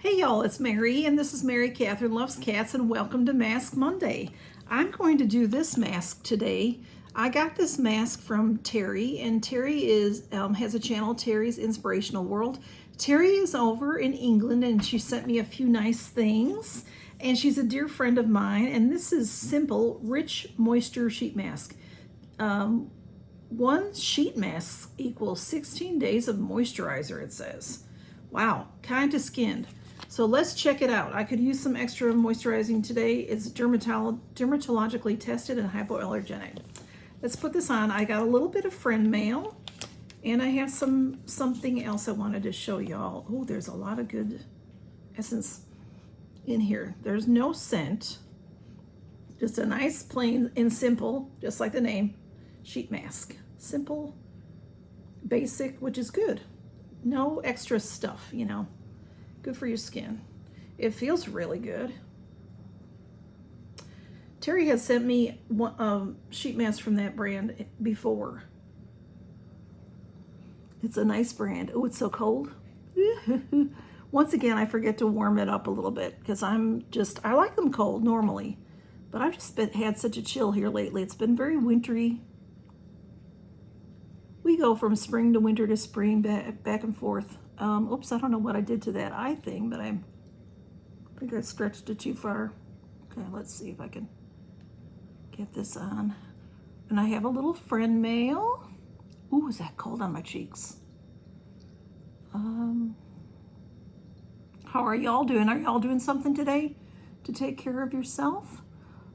Hey y'all, it's Mary, and this is Mary Catherine Loves Cats, and welcome to Mask Monday. I'm going to do this mask today. I got this mask from Terry, and Terry has a channel, Terry's Inspirational World. Terry is over in England, and she sent me a few nice things, and she's a dear friend of mine, and this is Simple Rich Moisture Sheet Mask. One sheet mask equals 16 days of moisturizer, it says. Wow, kind to skinned. So let's check it out. I could use some extra moisturizing today. It's dermatologically tested and hypoallergenic. Let's put this on. I got a little bit of friend mail, and I have something else I wanted to show y'all. Oh, there's a lot of good essence in here. There's no scent. Just a nice, plain, and simple, just like the name, sheet mask. Simple, basic, which is good. No extra stuff, you know. Good for your skin. It feels really good. Terry has sent me one sheet mask from that brand before. It's a nice brand. Oh, it's so cold. Once again, I forget to warm it up a little bit because I like them cold normally, but I've just had such a chill here lately. It's been very wintry. We go from spring to winter to spring, back and forth. Oops, I don't know what I did to that eye thing, but I think I stretched it too far. Okay, let's see if I can get this on. And I have a little friend mail. Ooh, is that cold on my cheeks? How are y'all doing? Are y'all doing something today to take care of yourself?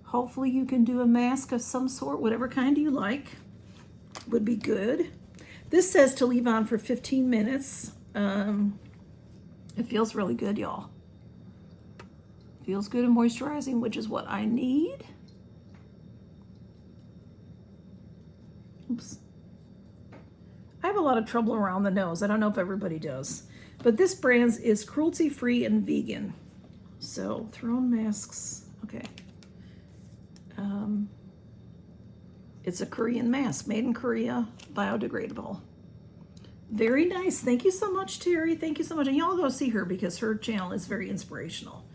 Hopefully you can do a mask of some sort, whatever kind you like would be good. This says to leave on for 15 minutes. It feels really good, y'all. Feels good and moisturizing, which is what I need. Oops. I have a lot of trouble around the nose. I don't know if everybody does. But this brand is cruelty-free and vegan. So, Throne masks. Okay. It's a Korean mask, made in Korea, biodegradable. Very nice. Thank you so much, Terry. Thank you so much. And y'all go see her because her channel is very inspirational.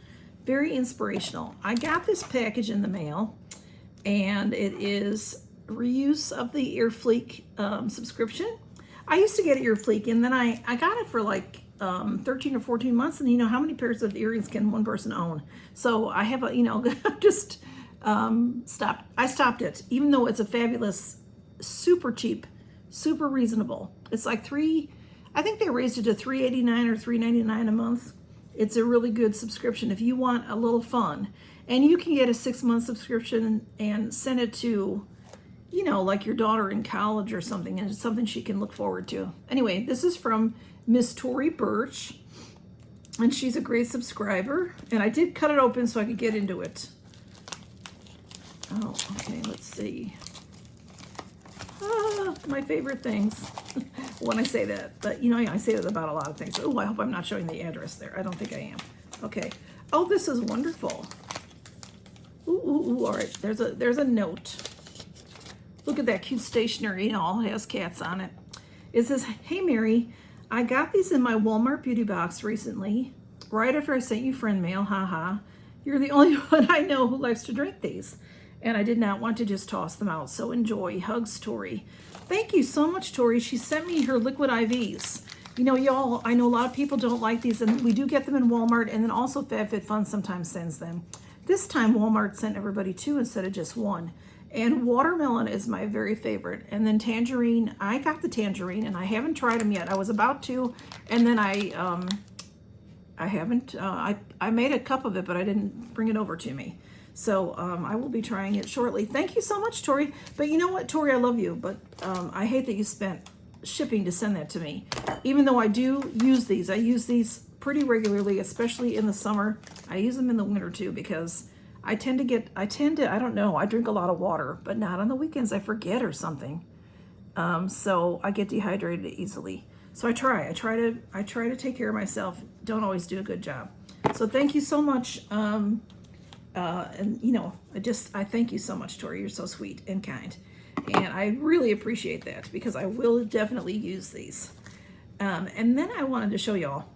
Very inspirational. I got this package in the mail, and it is reuse of the Earfleek subscription. I used to get Earfleek, and then I got it for like 13 or 14 months, and you know, how many pairs of earrings can one person own? So I have a, you know, just stopped. I stopped it, even though it's a fabulous, super cheap, super reasonable. It's like I think they raised it to $3.89 or $3.99 a month. It's a really good subscription if you want a little fun. And you can get a 6-month subscription and send it to, you know, like your daughter in college or something, and it's something she can look forward to. Anyway, this is from Miss Tori Birch, and she's a great subscriber. And I did cut it open so I could get into it. Oh, okay, let's see. My favorite things when I say that, but you know, I say that about a lot of things. Oh, I hope I'm not showing the address there. I don't think I am. Okay. Oh, this is wonderful. Ooh, all right. There's a note. Look at that cute stationery. It all has cats on it. It says, "Hey Mary, I got these in my Walmart beauty box recently, right after I sent you friend mail. Haha. You're the only one I know who likes to drink these. And I did not want to just toss them out. So enjoy. Hugs, Tori." Thank you so much, Tori. She sent me her liquid IVs. You know, y'all, I know a lot of people don't like these, and we do get them in Walmart, and then also Fab Fit Fun sometimes sends them. This time, Walmart sent everybody 2 instead of just 1. And watermelon is my very favorite. And then tangerine, I got the tangerine, and I haven't tried them yet. I was about to, and then I haven't. I made a cup of it, but I didn't bring it over to me. So I will be trying it shortly. Thank you so much, Tori. But you know what, Tori, I love you, but I hate that you spent shipping to send that to me. Even though I do use these. I use these pretty regularly, especially in the summer. I use them in the winter too, because I don't know, I drink a lot of water, but not on the weekends. I forget or something. So I get dehydrated easily. So I try to take care of myself. Don't always do a good job. So thank you so much. And you know, I thank you so much, Tori. You're so sweet and kind, and I really appreciate that because I will definitely use these. And then I wanted to show y'all,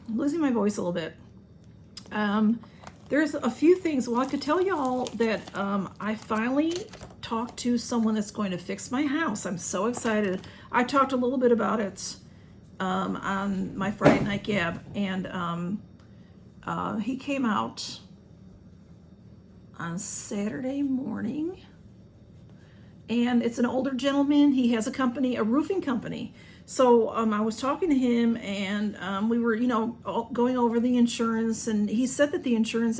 losing my voice a little bit. There's a few things. Well, I could tell y'all that I finally talked to someone that's going to fix my house. I'm so excited. I talked a little bit about it on my Friday night gab, and he came out on Saturday morning, and it's an older gentleman. He has a company, a roofing company. So I was talking to him, and we were, you know, going over the insurance, and he said that the insurance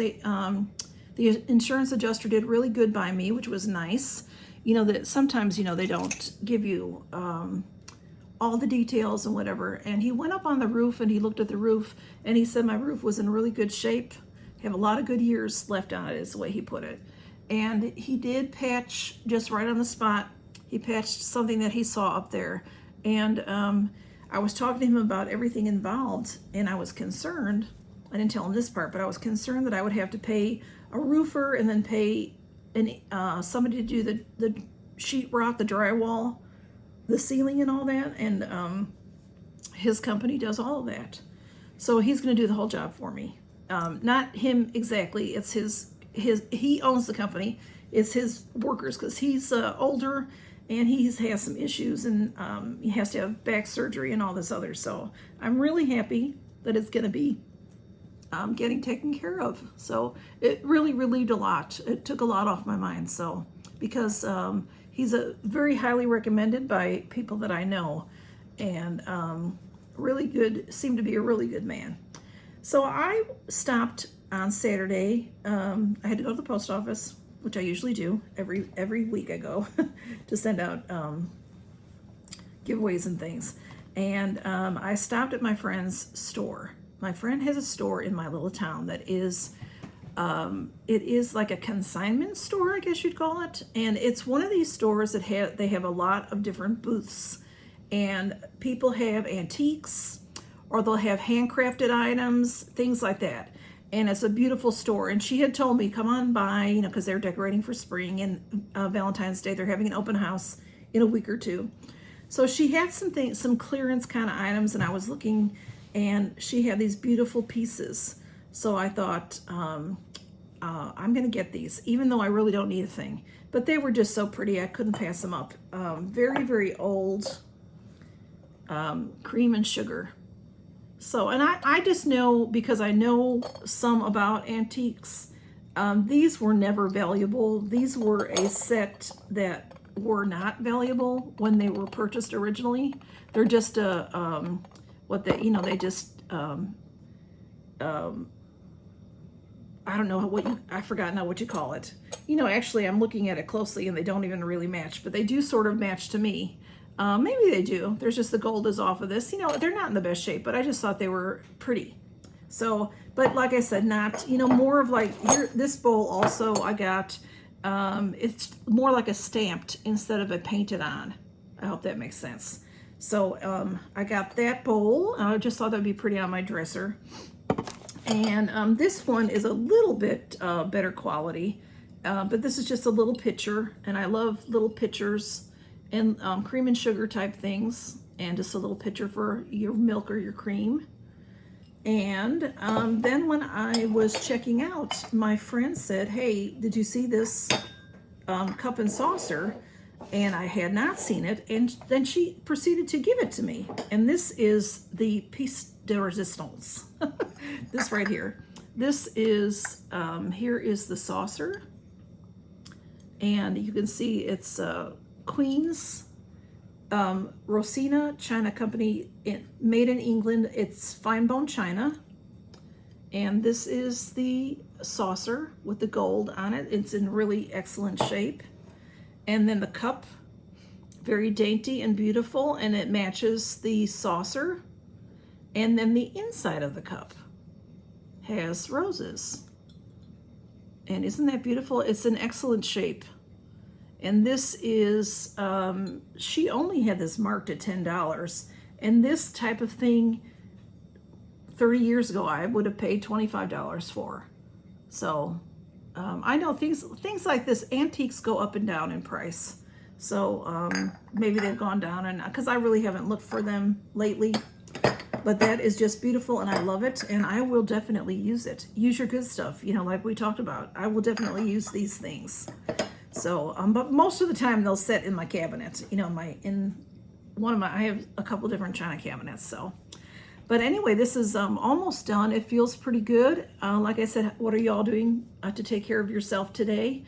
adjuster did really good by me, which was nice. You know, that sometimes, you know, they don't give you all the details and whatever. And he went up on the roof and he looked at the roof, and he said my roof was in really good shape. Have a lot of good years left on it, is the way he put it. And he did patch just right on the spot. He patched something that he saw up there. And I was talking to him about everything involved, and I was concerned. I didn't tell him this part, but I was concerned that I would have to pay a roofer and then pay somebody to do the sheetrock, the drywall, the ceiling, and all that. And his company does all of that, so he's going to do the whole job for me. Not him exactly. It's his. He owns the company. It's his workers, because he's older. And he has some issues, and he has to have back surgery and all this other. So I'm really happy that it's going to be getting taken care of. So it really relieved a lot. It took a lot off my mind. So because he's a very highly recommended by people that I know, and really good, seemed to be a really good man. So I stopped on Saturday. I had to go to the post office, which I usually do every week. I go to send out giveaways and things. And I stopped at my friend's store. My friend has a store in my little town that is, it is like a consignment store, I guess you'd call it. And it's one of these stores that they have a lot of different booths. And people have antiques, or they'll have handcrafted items, things like that. And it's a beautiful store. And she had told me, come on by, you know, because they're decorating for spring and Valentine's Day. They're having an open house in a week or two. So she had some clearance kind of items, and I was looking, and she had these beautiful pieces. So I thought, I'm going to get these, even though I really don't need a thing. But they were just so pretty, I couldn't pass them up. Very, very old cream and sugar. So, and I just know, because I know some about antiques, these were never valuable. These were a set that were not valuable when they were purchased originally. They're just they just, I don't know I forgot now what you call it. You know, actually I'm looking at it closely and they don't even really match, but they do sort of match to me. Maybe they do. There's just the gold is off of this. You know, they're not in the best shape, but I just thought they were pretty. So, but like I said, not, you know, more of like here, this bowl also I got, it's more like a stamped instead of a painted on. I hope that makes sense. So, I got that bowl. I just thought that'd be pretty on my dresser. And this one is a little bit better quality, but this is just a little pitcher, and I love little pitchers and cream and sugar type things, and just a little pitcher for your milk or your cream. And then when I was checking out, my friend said, hey, did you see this cup and saucer? And I had not seen it, and then she proceeded to give it to me. And this is the piece de resistance. This right here. This is, here is the saucer. And you can see it's Queen's Rosina China Company, made in England. It's fine bone china. And this is the saucer with the gold on it. It's in really excellent shape. And then the cup, very dainty and beautiful, and it matches the saucer. And then the inside of the cup has roses. And isn't that beautiful? It's in excellent shape. And this is, she only had this marked at $10. And this type of thing, 30 years ago, I would have paid $25 for. So, I know things like this, antiques go up and down in price. So, maybe they've gone down, and because I really haven't looked for them lately. But that is just beautiful, and I love it, and I will definitely use it. Use your good stuff, you know, like we talked about. I will definitely use these things. So, but most of the time they'll sit in my cabinet, you know, I have a couple different china cabinets, so. But anyway, this is almost done. It feels pretty good. Like I said, what are y'all doing to take care of yourself today?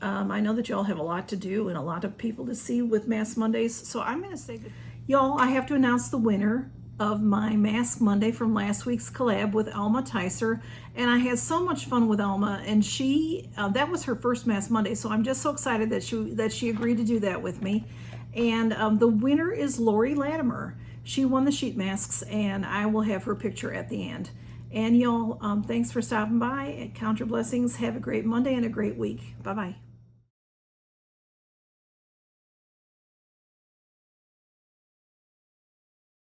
I know that y'all have a lot to do and a lot of people to see with Mask Mondays. So I'm going to say, y'all, I have to announce the winner of my Mask Monday from last week's collab with Alma Tyser. And I had so much fun with Alma, and she, that was her first Mask Monday. So I'm just so excited that she agreed to do that with me. And the winner is Lori Latimer. She won the sheet masks, and I will have her picture at the end. And y'all, thanks for stopping by. Count your blessings. Have a great Monday and a great week. Bye-bye.